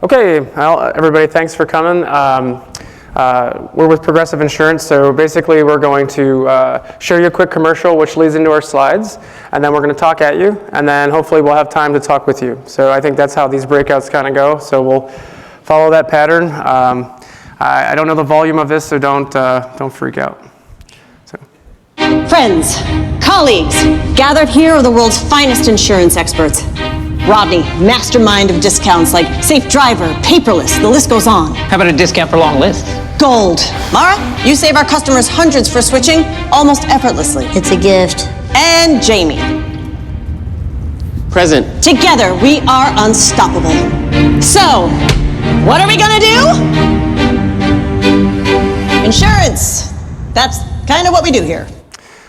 Okay, well, everybody, thanks for coming. We're with Progressive Insurance, so basically we're going to show you a quick commercial which leads into our slides, and then we're going to talk at you, and then hopefully we'll have time to talk with you. So I think that's how these breakouts kind of go, so we'll follow that pattern. I don't know the volume of this, so don't freak out. Friends, colleagues, gathered here are the world's finest insurance experts. Rodney, mastermind of discounts like Safe Driver, Paperless, the list goes on. How about a discount for long lists? Gold. Mara, you save our customers hundreds for switching almost effortlessly. It's a gift. And Jamie. Present. Together, we are unstoppable. So, what are we gonna do? Insurance. That's kind of what we do here.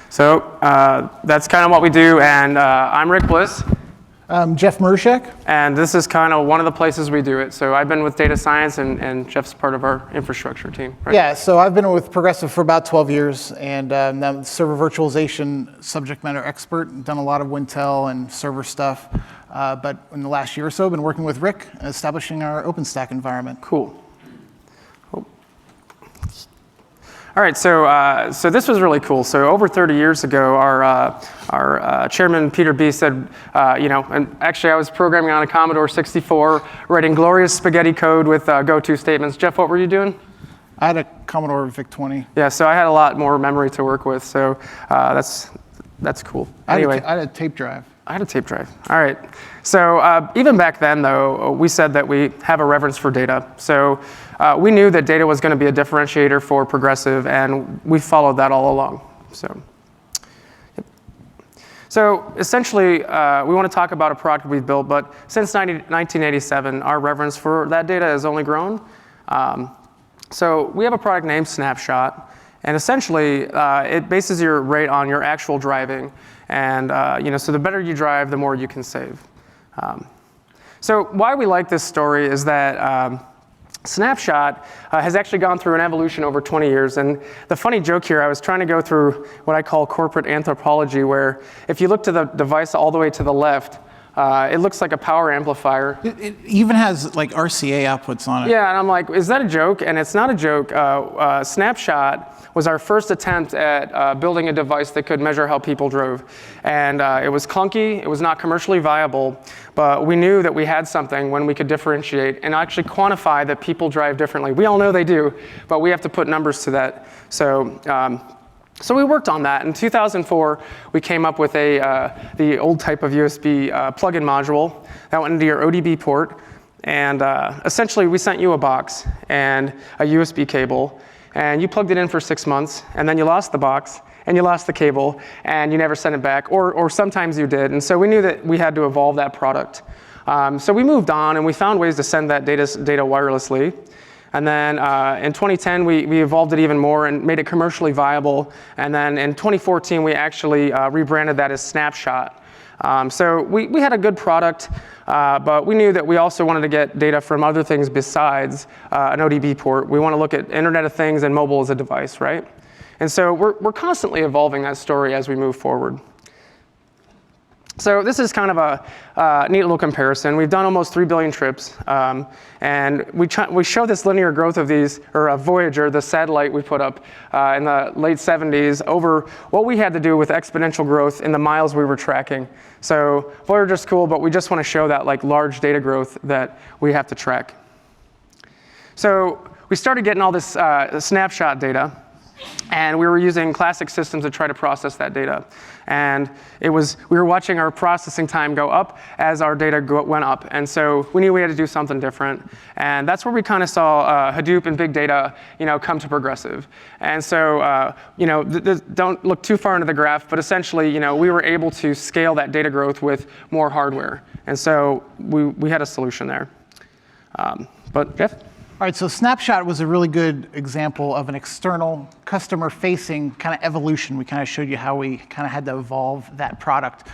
So that's kind of what we do, and I'm Rick Bliss. I'm Jeff Mershek. And this is kind of one of the places we do it. So I've been with data science, and Jeff's part of our infrastructure team. Right? Yeah, so I've been with Progressive for about 12 years, and I'm server virtualization subject matter expert, done a lot of Wintel and server stuff. But in the last year or so, I've been working with Rick, establishing our OpenStack environment. Cool. All right, so this was really cool. So over 30 years ago, our chairman, Peter B., said, and actually I was programming on a Commodore 64, writing glorious spaghetti code with go-to statements. Jeff, what were you doing? I had a Commodore VIC-20. Yeah, so I had a lot more memory to work with, so that's cool. Anyway. I had a tape drive. I had a tape drive. All right. So even back then, though, we said that we have a reverence for data. So we knew that data was going to be a differentiator for Progressive, and we followed that all along. So essentially, we want to talk about a product we've built, but since 1987, our reverence for that data has only grown. So we have a product named Snapshot, and essentially, it bases your rate on your actual driving. And so the better you drive, the more you can save. So why we like this story is that Snapshot has actually gone through an evolution over 20 years. And the funny joke here, I was trying to go through what I call corporate anthropology, where if you look to the device all the way to the left, it looks like a power amplifier. It even has like RCA outputs on it. Yeah, and I'm like, is that a joke? And it's not a joke. Snapshot was our first attempt at building a device that could measure how people drove. And it was clunky, it was not commercially viable, but we knew that we had something when we could differentiate and actually quantify that people drive differently. We all know they do, but we have to put numbers to that. So we worked on that. In 2004, we came up with the old type of USB plug-in module that went into your ODB port. And essentially, we sent you a box and a USB cable, and you plugged it in for 6 months, and then you lost the box, and you lost the cable, and you never sent it back, or sometimes you did. And so we knew that we had to evolve that product. So we moved on, and we found ways to send that data wirelessly. And then in 2010, we evolved it even more and made it commercially viable. And then in 2014, we actually rebranded that as Snapshot. So we had a good product, but we knew that we also wanted to get data from other things besides an ODB port. We want to look at Internet of Things and mobile as a device, right? And so we're constantly evolving that story as we move forward. So this is kind of a neat little comparison. We've done almost 3 billion trips, and we show this linear growth of these, or Voyager, the satellite we put up in the late 70s, over what we had to do with exponential growth in the miles we were tracking. So Voyager's cool, but we just want to show that like large data growth that we have to track. So we started getting all this snapshot data, and we were using classic systems to try to process that data. And we were watching our processing time go up as our data went up. And so we knew we had to do something different. And that's where we kind of saw Hadoop and big data, come to Progressive. And so, don't look too far into the graph, but essentially, we were able to scale that data growth with more hardware. And so we had a solution there. But Jeff? All right, so Snapshot was a really good example of an external customer-facing kind of evolution. We kind of showed you how we kind of had to evolve that product.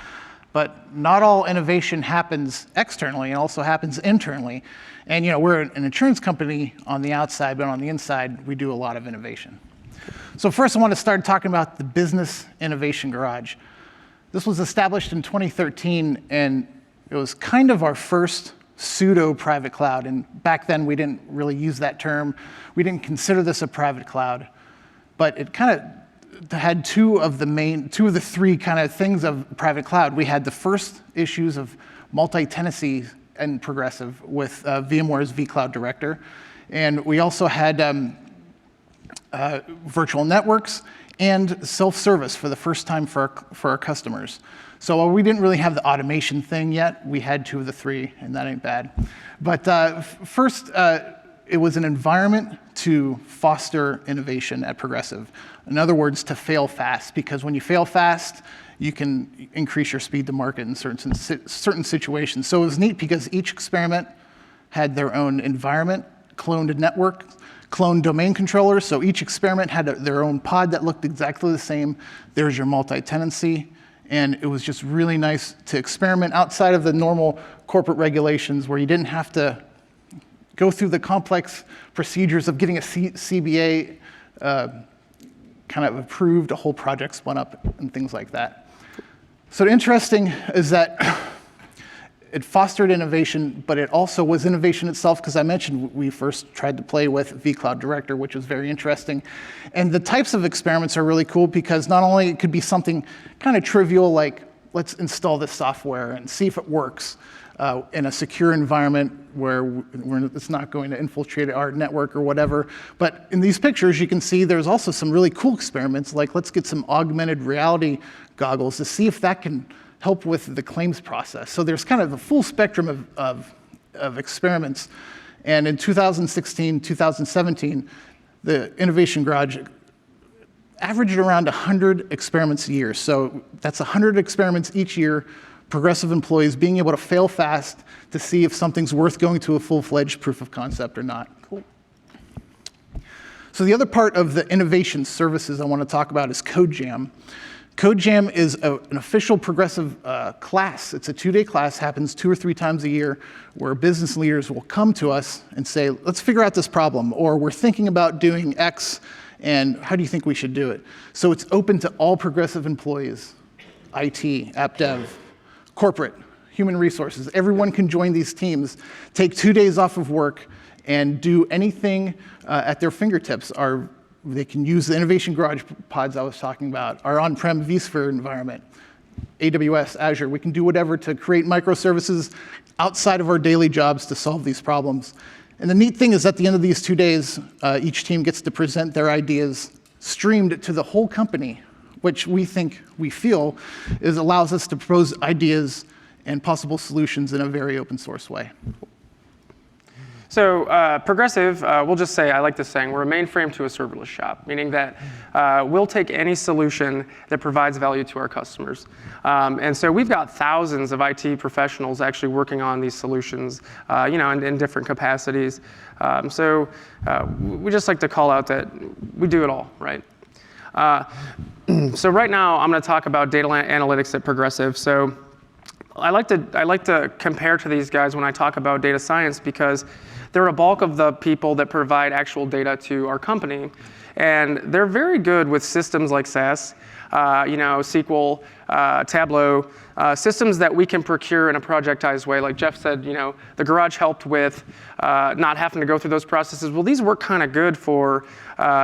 But not all innovation happens externally, it also happens internally. And we're an insurance company on the outside, but on the inside, we do a lot of innovation. So first, I want to start talking about the Business Innovation Garage. This was established in 2013, and it was kind of our first pseudo private cloud. And back then, we didn't really use that term. We didn't consider this a private cloud. But it kind of had two of the three kind of things of private cloud. We had the first issues of multi-tenancy and progressive with VMware's vCloud Director. And we also had virtual networks and self-service for the first time for our customers. So while we didn't really have the automation thing yet, we had two of the three, and that ain't bad. But first, it was an environment to foster innovation at Progressive. In other words, to fail fast, because when you fail fast, you can increase your speed to market in certain situations. So it was neat because each experiment had their own environment, cloned network, cloned domain controllers. So each experiment had their own pod that looked exactly the same. There's your multi-tenancy. And it was just really nice to experiment outside of the normal corporate regulations where you didn't have to go through the complex procedures of getting a CBA kind of approved, a whole project spun up, and things like that. So interesting is that it fostered innovation, but it also was innovation itself, because I mentioned we first tried to play with vCloud Director, which was very interesting. And the types of experiments are really cool because not only it could be something kind of trivial like, let's install this software and see if it works in a secure environment where it's not going to infiltrate our network or whatever. But in these pictures, you can see there's also some really cool experiments, like let's get some augmented reality goggles to see if that can help with the claims process. So there's kind of a full spectrum of experiments. And in 2016, 2017, the Innovation Garage averaged around 100 experiments a year. So that's 100 experiments each year, Progressive employees being able to fail fast to see if something's worth going to a full-fledged proof of concept or not. Cool. So the other part of the innovation services I want to talk about is CodeJam. CodeJam is an official Progressive class. It's a 2-day class, happens 2 or 3 times a year, where business leaders will come to us and say, let's figure out this problem, or we're thinking about doing X, and how do you think we should do it? So it's open to all Progressive employees, IT, app dev, corporate, human resources. Everyone can join these teams, take 2 days off of work, and do anything at their fingertips. They can use the Innovation Garage pods I was talking about, our on-prem vSphere environment, AWS, Azure. We can do whatever to create microservices outside of our daily jobs to solve these problems. And the neat thing is at the end of these 2 days, each team gets to present their ideas streamed to the whole company, which we feel allows us to propose ideas and possible solutions in a very open source way. So Progressive, we'll just say, I like this saying, we're a mainframe to a serverless shop, meaning that we'll take any solution that provides value to our customers. And so we've got thousands of IT professionals actually working on these solutions, in different capacities. So we just like to call out that we do it all, right? So right now, I'm going to talk about data analytics at Progressive. So I like to compare to these guys when I talk about data science because they're a bulk of the people that provide actual data to our company. And they're very good with systems like SAS, SQL, Tableau, systems that we can procure in a projectized way. Like Jeff said, the garage helped with not having to go through those processes. Well, these work kind of good for,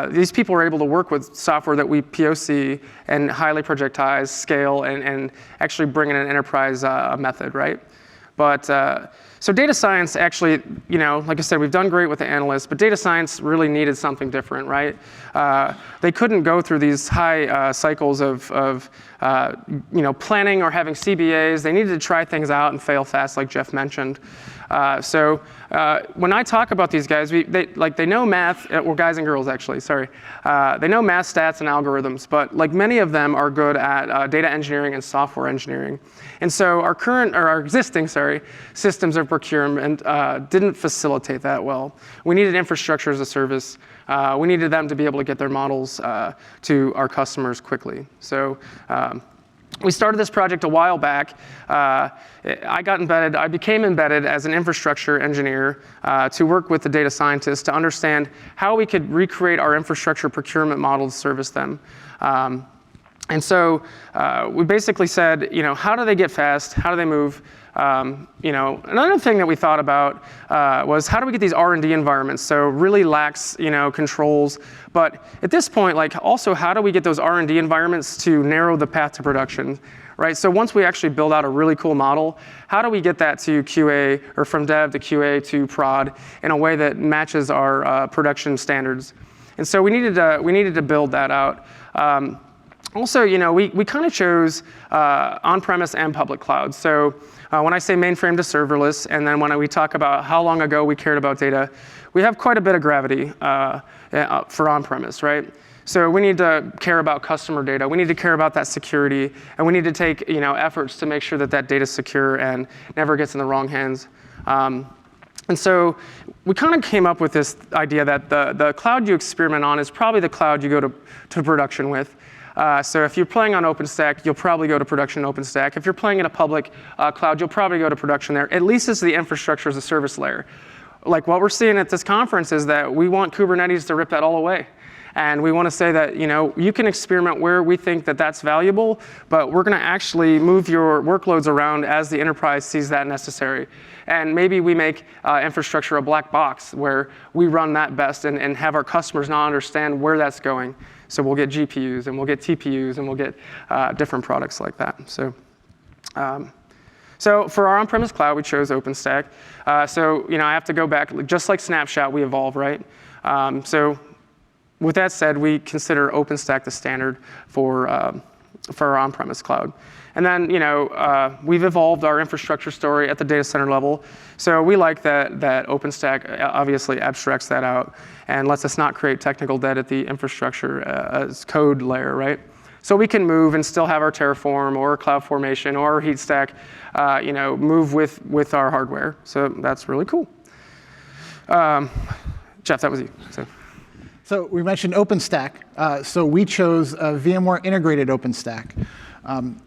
these people are able to work with software that we POC and highly projectize, scale, and actually bring in an enterprise method, right? But so data science actually, like I said, we've done great with the analysts, but data science really needed something different, right? They couldn't go through these high cycles of planning or having CBAs. They needed to try things out and fail fast, like Jeff mentioned. So when I talk about these guys, they know math, or guys and girls actually, sorry. They know math, stats, and algorithms, but like many of them are good at data engineering and software engineering. And so our existing systems of procurement didn't facilitate that well. We needed infrastructure as a service. We needed them to be able to get their models to our customers quickly. So we started this project a while back. I became embedded as an infrastructure engineer to work with the data scientists to understand how we could recreate our infrastructure procurement model to service them. And so we basically said, how do they get fast? How do they move? Another thing that we thought about was how do we get these R&D environments? So really lax, controls. But at this point, also how do we get those R&D environments to narrow the path to production? Right, so once we actually build out a really cool model, how do we get that to QA, or from dev to QA to prod, in a way that matches our production standards? And so we needed to build that out. Also, we kind of chose on-premise and public cloud. So when I say mainframe to serverless, and then when we talk about how long ago we cared about data, we have quite a bit of gravity for on-premise, right? So we need to care about customer data. We need to care about that security, and we need to take efforts to make sure that that data is secure and never gets in the wrong hands. And so we kind of came up with this idea that the cloud you experiment on is probably the cloud you go to production with. So if you're playing on OpenStack, you'll probably go to production OpenStack. If you're playing in a public cloud, you'll probably go to production there, at least as the infrastructure as a service layer. Like what we're seeing at this conference is that we want Kubernetes to rip that all away. And we want to say that you can experiment where we think that that's valuable, but we're going to actually move your workloads around as the enterprise sees that necessary. And maybe we make infrastructure a black box where we run that best and have our customers not understand where that's going. So we'll get GPUs and we'll get TPUs and we'll get different products like that. So for our on-premise cloud, we chose OpenStack. I have to go back, just like Snapshot, we evolve, right? So with that said, we consider OpenStack the standard for our on-premise cloud. And then, we've evolved our infrastructure story at the data center level. So we like that OpenStack obviously abstracts that out and lets us not create technical debt at the infrastructure as code layer, right? So we can move and still have our Terraform or CloudFormation or our heat stack, move with our hardware. So that's really cool. Jeff, that was you. So we mentioned OpenStack. So we chose VMware integrated OpenStack.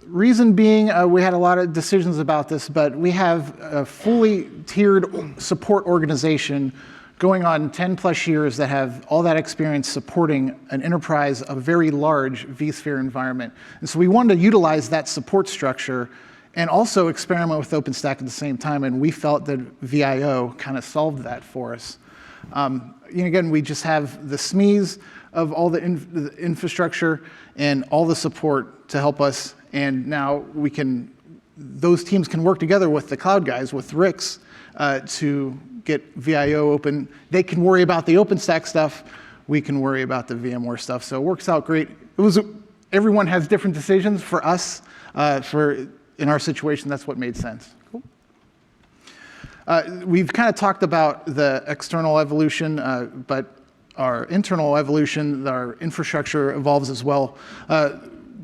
Reason being, we had a lot of decisions about this, but we have a fully tiered support organization going on 10 plus years that have all that experience supporting an enterprise, a very large vSphere environment. And so we wanted to utilize that support structure and also experiment with OpenStack at the same time. And we felt that VIO kind of solved that for us. Again, we just have the SMEs of all the infrastructure and all the support to help us. And now those teams can work together with the cloud guys, with Rick's, to get VIO open. They can worry about the OpenStack stuff. We can worry about the VMware stuff. So it works out great. Everyone has different decisions. For us, in our situation, that's what made sense. We've kind of talked about the external evolution, but our internal evolution, our infrastructure evolves as well.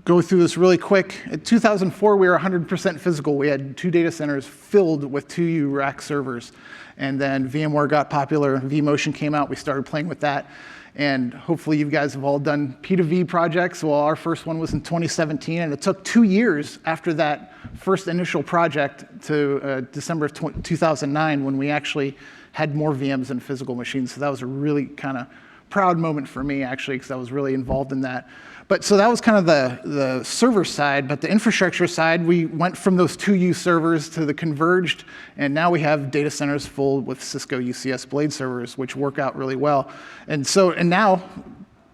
Go through this really quick. In 2004, we were 100% physical. We had 2 data centers filled with 2U rack servers. And then VMware got popular, vMotion came out, we started playing with that. And hopefully you guys have all done P2V projects. Well, our first one was in 2017, and it took 2 years after that first initial project to December of 2009 when we actually had more VMs than physical machines. So that was a really kind of proud moment for me, actually, because I was really involved in that. But so that was kind of the server side, but the infrastructure side, we went from those 2U servers to the converged, and now we have data centers full with Cisco UCS Blade servers, which work out really well. And now,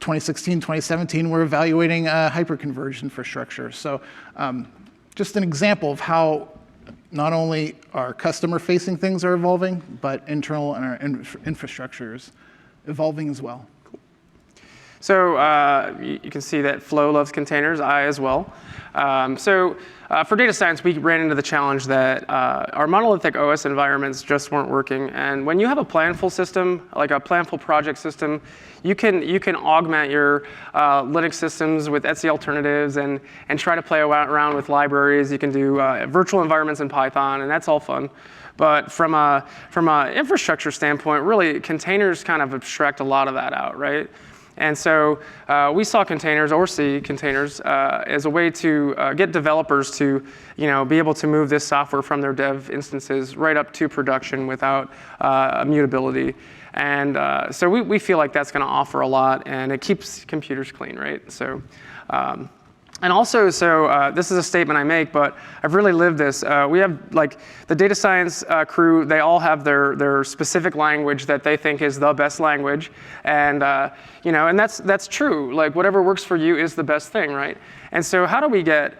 2016, 2017, we're evaluating hyper-converged infrastructure. So just an example of how not only our customer-facing things are evolving, but internal and our infrastructure is evolving as well. So you can see that Flo loves containers, I as well. For data science, we ran into the challenge that our monolithic OS environments just weren't working. And when you have a planful system, like a planful project system, you can augment your Linux systems with Etsy alternatives and try to play around with libraries. You can do virtual environments in Python, and that's all fun. But from a infrastructure standpoint, really, containers kind of abstract a lot of that out, right? And so we saw containers, or see containers, as a way to get developers to be able to move this software from their dev instances right up to production without immutability. And so we feel like that's going to offer a lot, and it keeps computers clean, right? So And also, so this is a statement I make, but I've really lived this. We have like the data science crew, they all have their specific language that they think is the best language. And and that's true. Like whatever works for you is the best thing, right? And so how do we get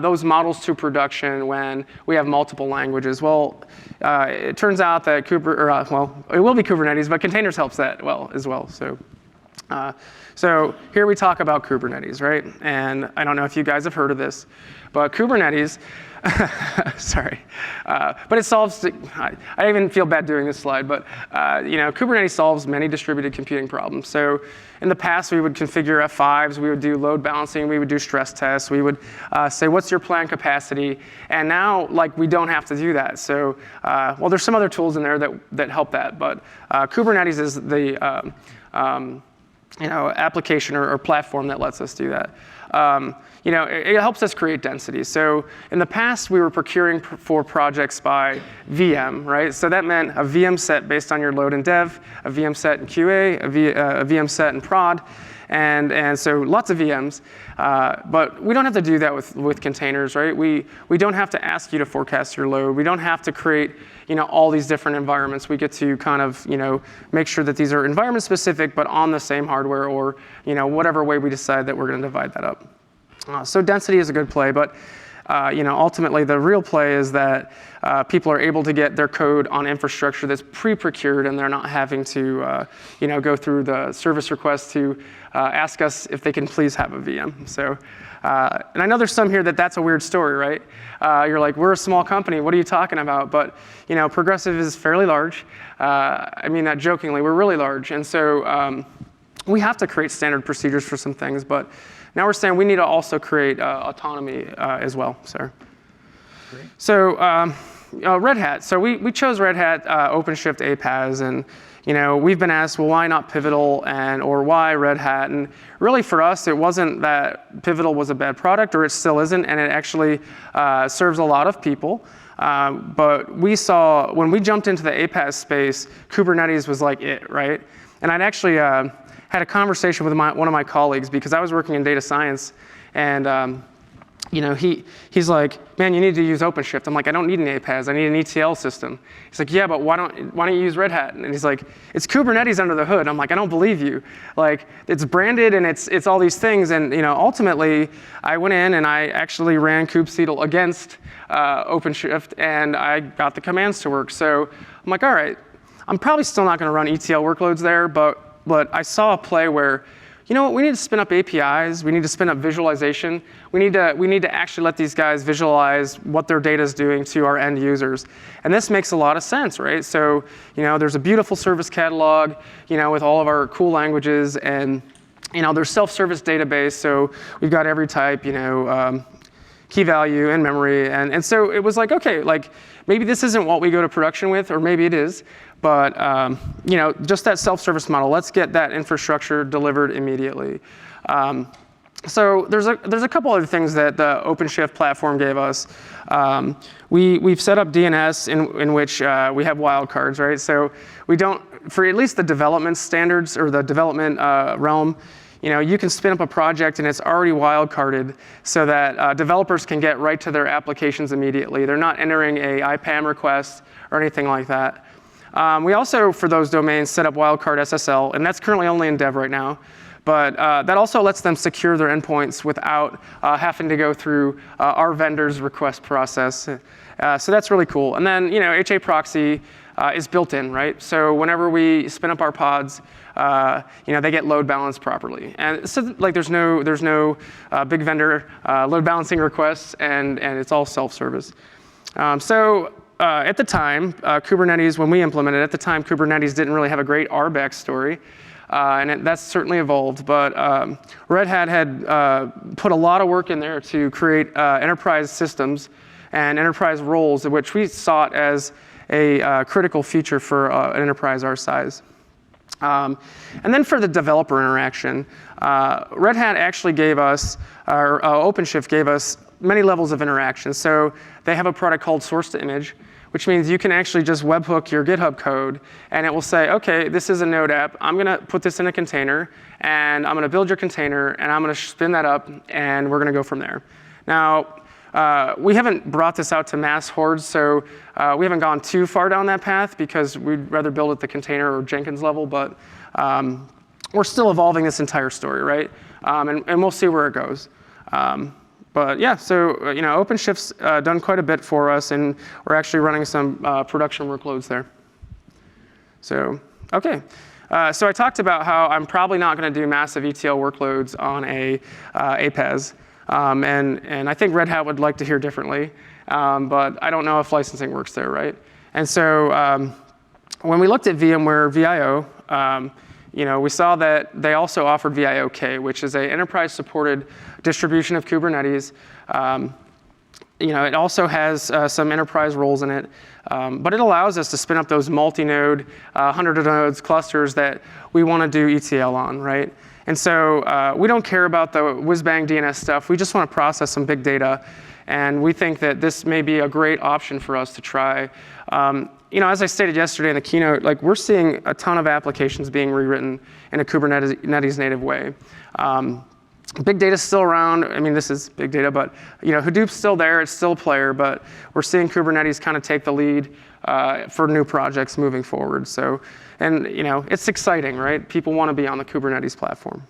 those models to production when we have multiple languages? Well, it turns out that it will be Kubernetes, but containers helps that as well. So here we talk about Kubernetes, right? And I don't know if you guys have heard of this, but Kubernetes, sorry, but it solves, I even feel bad doing this slide, but Kubernetes solves many distributed computing problems. So in the past, we would configure F5s, we would do load balancing, we would do stress tests, we would say, what's your planned capacity? And now, we don't have to do that. So, there's some other tools in there that help that, but Kubernetes is the application or platform that lets us do that. It helps us create density. So in the past, we were procuring for projects by VM, right? So that meant a VM set based on your load in dev, a VM set in QA, a VM set in prod, and so lots of VMs. But we don't have to do that with containers, right? We don't have to ask you to forecast your load. We don't have to create all these different environments. We get to kind of make sure that these are environment specific, but on the same hardware, or whatever way we decide that we're going to divide that up. So density is a good play, but ultimately the real play is that people are able to get their code on infrastructure that's pre-procured, and they're not having to go through the service request to ask us if they can please have a VM. So, and I know there's some here that's a weird story, right? You're like, we're a small company, what are you talking about? But Progressive is fairly large. I mean that jokingly, we're really large, and so we have to create standard procedures for some things, but now we're saying we need to also create autonomy as well. Great. So Red Hat. So we chose Red Hat OpenShift APAS, and we've been asked, well, why not Pivotal or why Red Hat? And really for us, it wasn't that Pivotal was a bad product, or it still isn't, and it actually serves a lot of people. But we saw when we jumped into the APAS space, Kubernetes was like it, right? And I'd actually had a conversation with one of my colleagues, because I was working in data science, and he's like, man, you need to use OpenShift. I'm like, I don't need an APAS, I need an ETL system. He's like, yeah, but why don't you use Red Hat? And he's like, it's Kubernetes under the hood. I'm like, I don't believe you. Like, it's branded and it's all these things. And ultimately, I went in and I actually ran kubectl against OpenShift, and I got the commands to work. So I'm like, all right, I'm probably still not going to run ETL workloads there, but I saw a play where, we need to spin up APIs, we need to spin up visualization, we need to actually let these guys visualize what their data is doing to our end users. And this makes a lot of sense, right? So, there's a beautiful service catalog, with all of our cool languages, and, there's self-service database, so we've got every type, key value and memory. And so it was like, okay, maybe this isn't what we go to production with, or maybe it is, but just that self-service model, let's get that infrastructure delivered immediately. So there's a couple other things that the OpenShift platform gave us. We've set up DNS in which we have wildcards, right? So we don't, for at least the development standards or the development realm, you can spin up a project and it's already wildcarded so that developers can get right to their applications immediately. They're not entering a IPAM request or anything like that. We also, for those domains, set up wildcard SSL, and that's currently only in dev right now. But that also lets them secure their endpoints without having to go through our vendor's request process. So that's really cool. And then, HA proxy is built in, right? So whenever we spin up our pods, they get load balanced properly. And so there's no big vendor load balancing requests, and it's all self-service. At the time, Kubernetes, when we implemented at the time, Kubernetes didn't really have a great RBAC story. And that's certainly evolved, but Red Hat had put a lot of work in there to create enterprise systems and enterprise roles, which we sought as a critical feature for an enterprise our size. And then for the developer interaction, Red Hat actually gave us, or OpenShift gave us many levels of interaction. So they have a product called source to image, which means you can actually just webhook your GitHub code, and it will say, okay, this is a Node app. I'm going to put this in a container, and I'm going to build your container, and I'm going to spin that up, and we're going to go from there. Now, we haven't brought this out to mass hordes, so we haven't gone too far down that path because we'd rather build at the container or Jenkins level, but we're still evolving this entire story, right? And we'll see where it goes. But yeah, so OpenShift's done quite a bit for us, and we're actually running some production workloads there. So, okay. So I talked about how I'm probably not going to do massive ETL workloads on a Paas. And I think Red Hat would like to hear differently, but I don't know if licensing works there, right? And so when we looked at VMware VIO, we saw that they also offered VIOK, which is an enterprise-supported distribution of Kubernetes. It also has some enterprise roles in it, but it allows us to spin up those multi-node, 100 nodes clusters that we want to do ETL on, right? And so we don't care about the whiz-bang DNS stuff. We just want to process some big data. And we think that this may be a great option for us to try. As I stated yesterday in the keynote, like we're seeing a ton of applications being rewritten in a Kubernetes native way. Big data's still around. I mean, this is big data, but Hadoop's still there. It's still a player, but we're seeing Kubernetes kind of take the lead for new projects moving forward. So, and it's exciting, right? People want to be on the Kubernetes platform.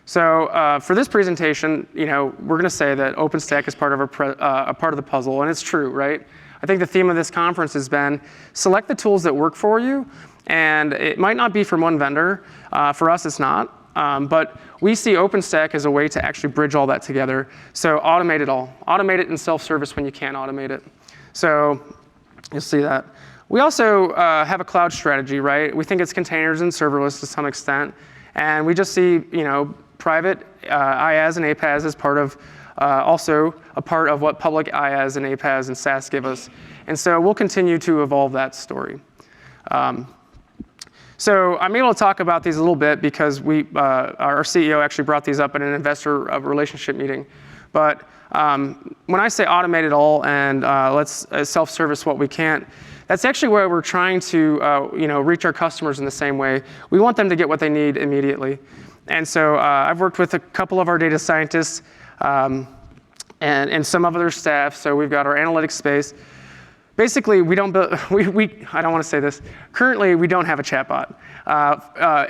So for this presentation, we're going to say that OpenStack is part of a part of the puzzle, and it's true, right? I think the theme of this conference has been select the tools that work for you, and it might not be from one vendor. For us, it's not. But we see OpenStack as a way to actually bridge all that together. So automate it all. Automate it in self-service when you can't automate it. So you'll see that. We also have a cloud strategy, right? We think it's containers and serverless to some extent. And we just see, private IaaS and APaaS as part of, also a part of what public IaaS and APaaS and SaaS give us. And so we'll continue to evolve that story. So I'm able to talk about these a little bit because our CEO actually brought these up at an investor relationship meeting. But when I say automate it all and let's self-service what we can't, that's actually where we're trying to reach our customers in the same way. We want them to get what they need immediately. And so I've worked with a couple of our data scientists and some of their staff. So we've got our analytics space. Basically, we don't build, I don't want to say this. Currently, we don't have a chatbot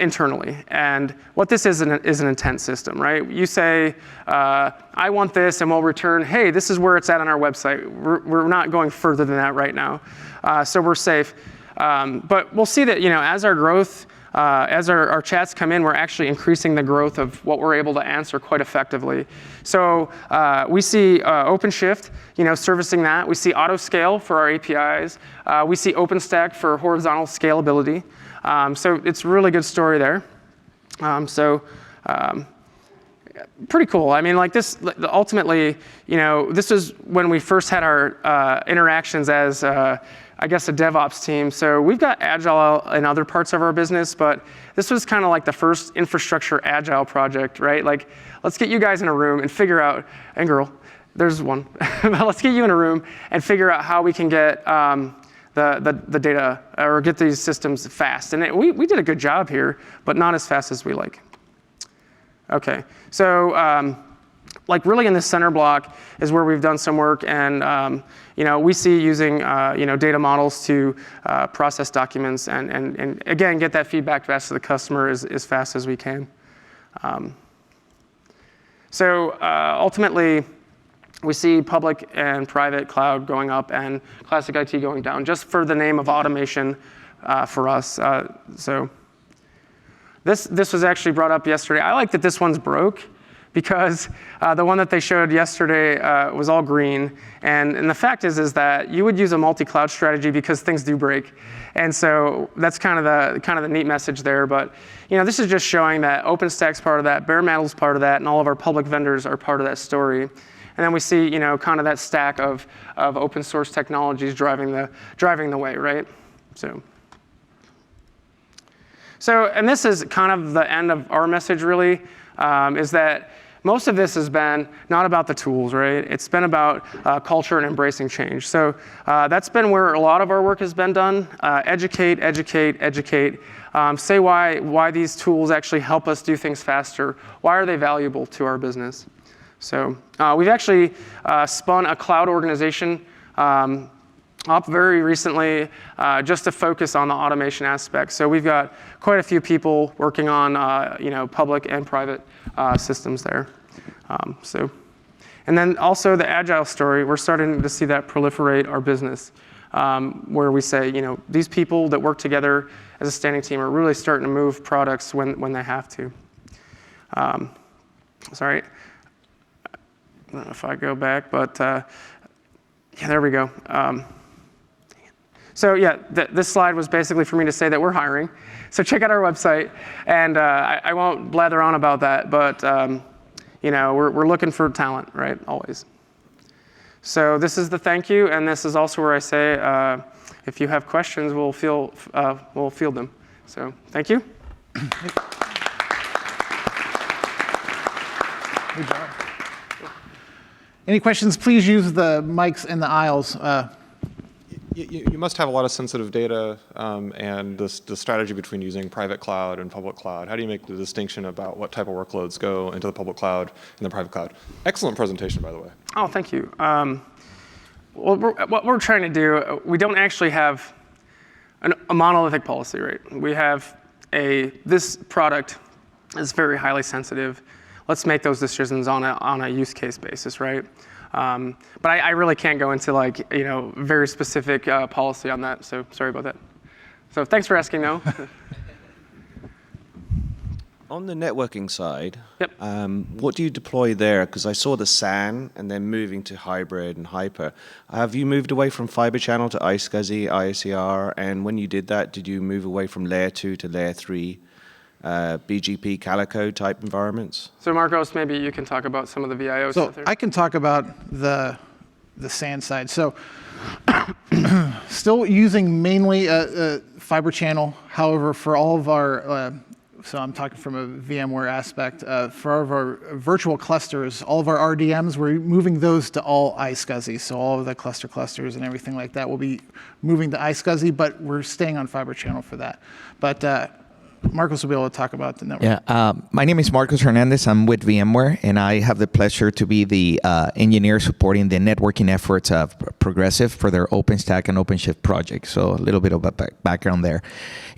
internally. And what this is an intent system, right? You say, I want this, and we'll return, hey, this is where it's at on our website. We're not going further than that right now. So we're safe. But we'll see that, as our growth, as our chats come in, we're actually increasing the growth of what we're able to answer quite effectively. So we see OpenShift, servicing that. We see autoscale for our APIs. We see OpenStack for horizontal scalability. So it's a really good story there. Pretty cool. I mean, like this, ultimately, this is when we first had our interactions as I guess a DevOps team. So we've got Agile in other parts of our business, but this was kind of like the first infrastructure Agile project, right? Like, let's get you guys in a room and figure out, and girl, there's one. But let's get you in a room and figure out how we can get the data or get these systems fast. And we did a good job here, but not as fast as we like. Okay, so like really in the center block is where we've done some work, and we see using data models to process documents and again get that feedback fast to the customer as fast as we can. So ultimately, we see public and private cloud going up and classic IT going down, just for the name of automation for us. So this was actually brought up yesterday. I like that this one's broke, because the one that they showed yesterday was all green. And the fact is that you would use a multi-cloud strategy because things do break. And so that's kind of the neat message there. But this is just showing that OpenStack's part of that, bare metal's part of that, and all of our public vendors are part of that story. And then we see kind of that stack of open source technologies driving the way, right? So and this is kind of the end of our message, really, is that most of this has been not about the tools, right? It's been about culture and embracing change. So that's been where a lot of our work has been done. Educate, educate, educate. Say why these tools actually help us do things faster. Why are they valuable to our business? So we've actually spun a cloud organization up very recently just to focus on the automation aspect. So we've got quite a few people working on public and private systems there. And then also the agile story, we're starting to see that proliferate our business, where we say, these people that work together as a standing team are really starting to move products when they have to. Sorry, I don't know if I go back, but yeah, there we go. So yeah, this slide was basically for me to say that we're hiring. So check out our website, and I won't blather on about that, but we're looking for talent, right? Always. So this is the thank you, and this is also where I say, if you have questions, we'll field them. So thank you. Good job. Any questions? Please use the mics in the aisles. You must have a lot of sensitive data and the strategy between using private cloud and public cloud. How do you make the distinction about what type of workloads go into the public cloud and the private cloud? Excellent presentation, by the way. Oh, thank you. What we're trying to do, we don't actually have a monolithic policy, right? We have this product is very highly sensitive. Let's make those decisions on a use case basis, right? But I really can't go into very specific policy on that, so sorry about that. So thanks for asking, though. On the networking side, Yep. What do you deploy there? Because I saw the SAN and then moving to hybrid and hyper. Have you moved away from fiber channel to iSCSI, ISCR? And when you did that, did you move away from layer 2 to layer 3? BGP Calico type environments? So Marcos, maybe you can talk about some of the VIO stuff there. I can talk about the SAN side. So still using mainly fiber channel. However, for all of our, so I'm talking from a VMware aspect, for all of our virtual clusters, all of our RDMs, we're moving those to all iSCSI. So all of the clusters and everything like that will be moving to iSCSI, but we're staying on fiber channel for that. But Marcos will be able to talk about the network. Yeah, my name is Marcos Hernandez. I'm with VMware, and I have the pleasure to be the engineer supporting the networking efforts of Progressive for their OpenStack and OpenShift project. So a little bit of a background there.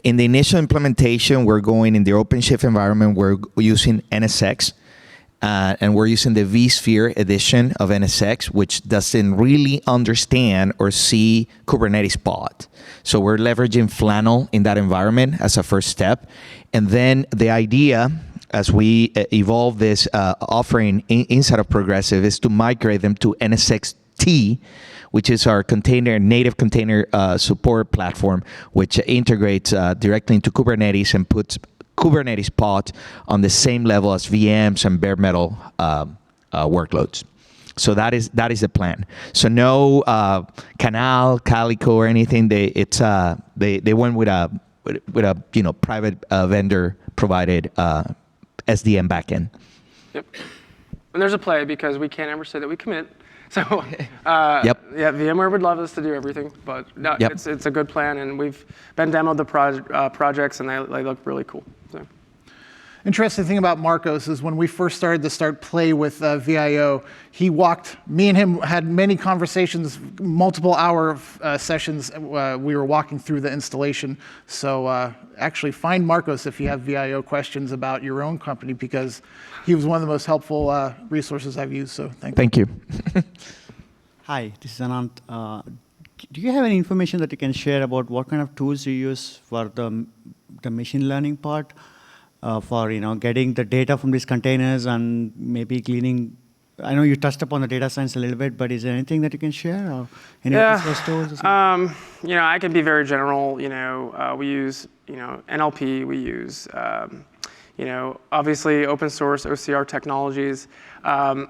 In the initial implementation, we're going in the OpenShift environment. We're using NSX, and we're using the vSphere edition of NSX, which doesn't really understand or see Kubernetes pod. So we're leveraging Flannel in that environment as a first step. And then the idea, as we evolve this offering inside of Progressive, is to migrate them to NSX-T, which is our native container support platform, which integrates directly into Kubernetes and puts Kubernetes pod on the same level as VMs and bare metal workloads. So that is the plan. So no Canal, Calico, or anything. They went with a private vendor provided SDN backend. Yep. And there's a play because we can't ever say that we commit. So Yep. Yeah, VMware would love us to do everything, but no, Yep. it's a good plan, and we've been demoed the projects, and they look really cool. So. Interesting thing about Marcos is when we first started to play with VIO, me and him had many conversations, multiple hour sessions. We were walking through the installation. So actually find Marcos if you have VIO questions about your own company, because he was one of the most helpful resources I've used. So Thank you. Hi, this is Anant. Do you have any information that you can share about what kind of tools you use for the machine learning part? For getting the data from these containers and maybe cleaning. I know you touched upon the data science a little bit, but is there anything that you can share, or any of those tools? Or something? I can be very general. We use NLP. We use obviously open source OCR technologies. I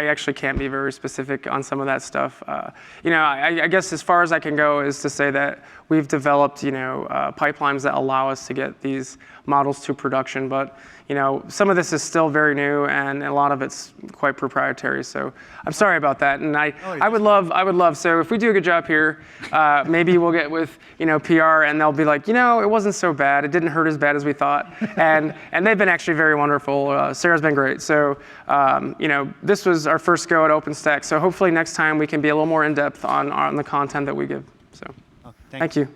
actually can't be very specific on some of that stuff. I guess as far as I can go is to say that we've developed, pipelines that allow us to get these models to production. But, some of this is still very new, and a lot of it's quite proprietary. So I'm sorry about that. And I would love. So if we do a good job here, maybe we'll get with, PR, and they'll be like, it wasn't so bad. It didn't hurt as bad as we thought. And they've been actually very wonderful. Sarah's been great. So, this was our first go at OpenStack. So hopefully next time we can be a little more in depth on the content that we give. So, thank you.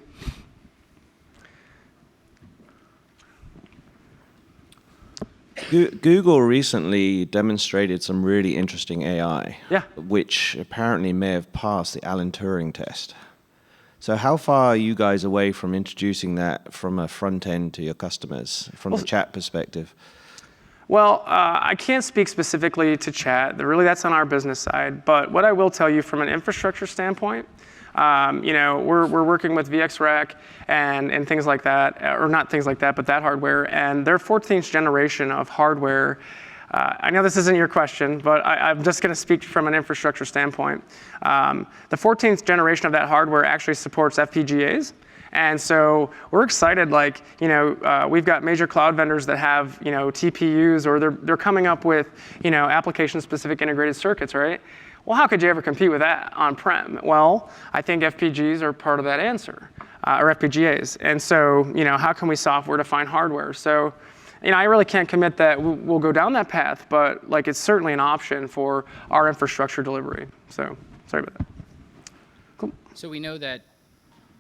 Google recently demonstrated some really interesting AI, Yeah. which apparently may have passed the Alan Turing test. So how far are you guys away from introducing that from a front end to your customers, from the chat perspective? Well, I can't speak specifically to chat. Really, that's on our business side. But what I will tell you from an infrastructure standpoint, we're working with VxRack and things like that, or not things like that, but that hardware. And their 14th generation of hardware, I know this isn't your question, but I'm just going to speak from an infrastructure standpoint. The 14th generation of that hardware actually supports FPGAs. And so we're excited, we've got major cloud vendors that have, TPUs, or they're coming up with, application-specific integrated circuits, right? Well, how could you ever compete with that on-prem? Well, I think FPGAs are part of that answer, or FPGAs. And so, how can we software-define hardware? So, I really can't commit that we'll go down that path, but it's certainly an option for our infrastructure delivery. So, sorry about that. Cool. So we know that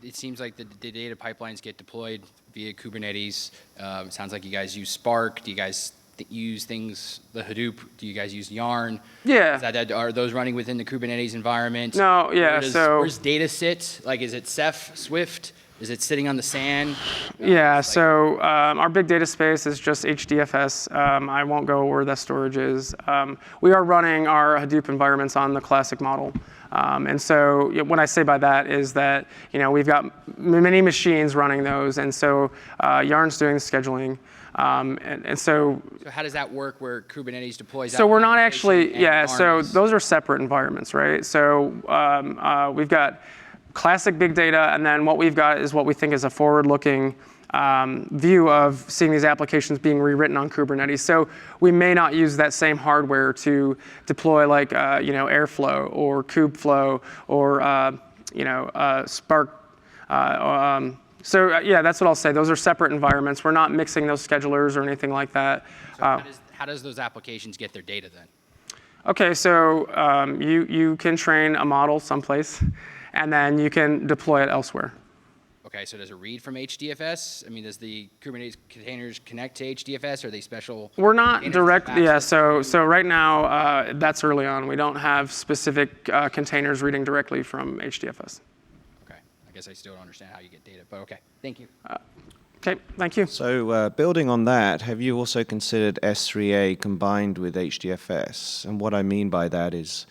it seems like the data pipelines get deployed via Kubernetes. It sounds like you guys use Spark. Do you guys use things, the Hadoop? Do you guys use Yarn? Yeah. Are those running within the Kubernetes environment? No, yeah, Where's data sit? Is it Ceph, Swift? Is it sitting on the SAN? Yeah, so our big data space is just HDFS. I won't go where that storage is. We are running our Hadoop environments on the classic model. And so what I say by that is that, we've got many machines running those, and so Yarn's doing the scheduling. And so how does that work where Kubernetes deploys? So we're not actually, so those are separate environments, right? So we've got classic big data, and then what we've got is what we think is a forward-looking view of seeing these applications being rewritten on Kubernetes. So we may not use that same hardware to deploy Airflow or Kubeflow or Spark. That's what I'll say. Those are separate environments. We're not mixing those schedulers or anything like that. So how does those applications get their data then? Okay, so you can train a model someplace, and then you can deploy it elsewhere. Okay, so does it read from HDFS? Does the Kubernetes containers connect to HDFS? Are they special? We're not direct, so right now, that's early on. We don't have specific containers reading directly from HDFS. Okay, I guess I still don't understand how you get data, but okay, thank you. Okay, thank you. So building on that, have you also considered S3A combined with HDFS? And what I mean by that is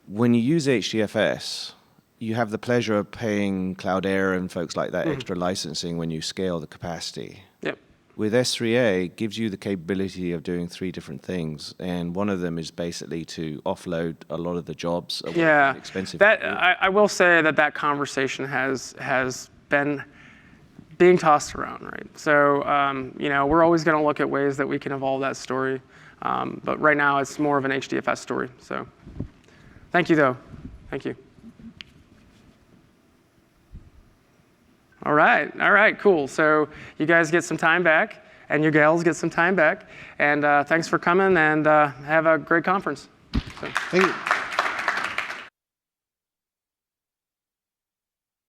when you use HDFS, you have the pleasure of paying Cloudera and folks like that extra licensing when you scale the capacity. Yep. With S3A, it gives you the capability of doing 3 different things, and one of them is basically to offload a lot of the jobs. Yeah, expensive. I will say that conversation has been being tossed around, right? So we're always going to look at ways that we can evolve that story, but right now it's more of an HDFS story. So, thank you though. Thank you. All right, cool. So you guys get some time back, and you gals get some time back, and thanks for coming, and have a great conference. So. Thank you.